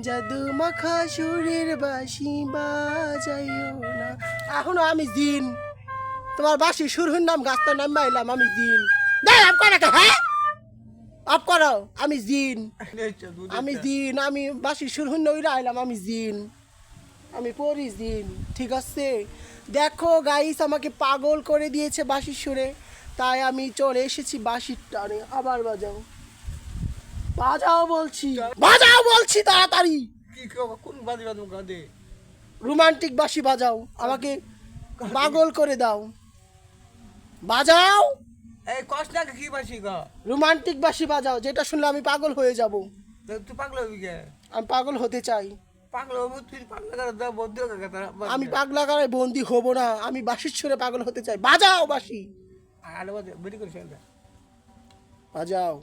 জাদু মাখা সুরের বাঁশি বাজাইও না। এখনো আমি জিন, তোমার বাঁশি সুর নাম গাছটার নাম মাইলাম আমি জিন। দেখ আপ করা হ্যাঁ আপ করো, আমি জিন, আমি জিন, আমি বাঁশি সুর ওইরা আইলাম, আমি জিন, আমি পড়ি জিন, ঠিক আছে। দেখো গাইস আমাকে পাগল করে দিয়েছে বাঁশির সুরে, তাই আমি চলে এসেছি বাঁশির টানে। আবার বাজাও, বাজাও বলছি, বাজাও বলছি তাড়াতাড়ি। কি কোন বাজি বাজু গাদে? রোমান্টিক বাঁশি বাজাও, আমাকে পাগল করে দাও, বাজাও। এই কষ্ট না কি বাসি গা? রোমান্টিক বাঁশি বাজাও, যেটা শুনলে আমি পাগল হয়ে যাব। তুই পাগল হবি কে? আমি পাগল হতে চাই। পাগল হবো তুই? পাগল করে দাও বন্ধ করে তারা। আমি পাগলা গায়ে বন্দি হব না, আমি বাঁশির সুরে পাগল হতে চাই। বাজাও বাঁশি, আলো বেরি করে বাজাও।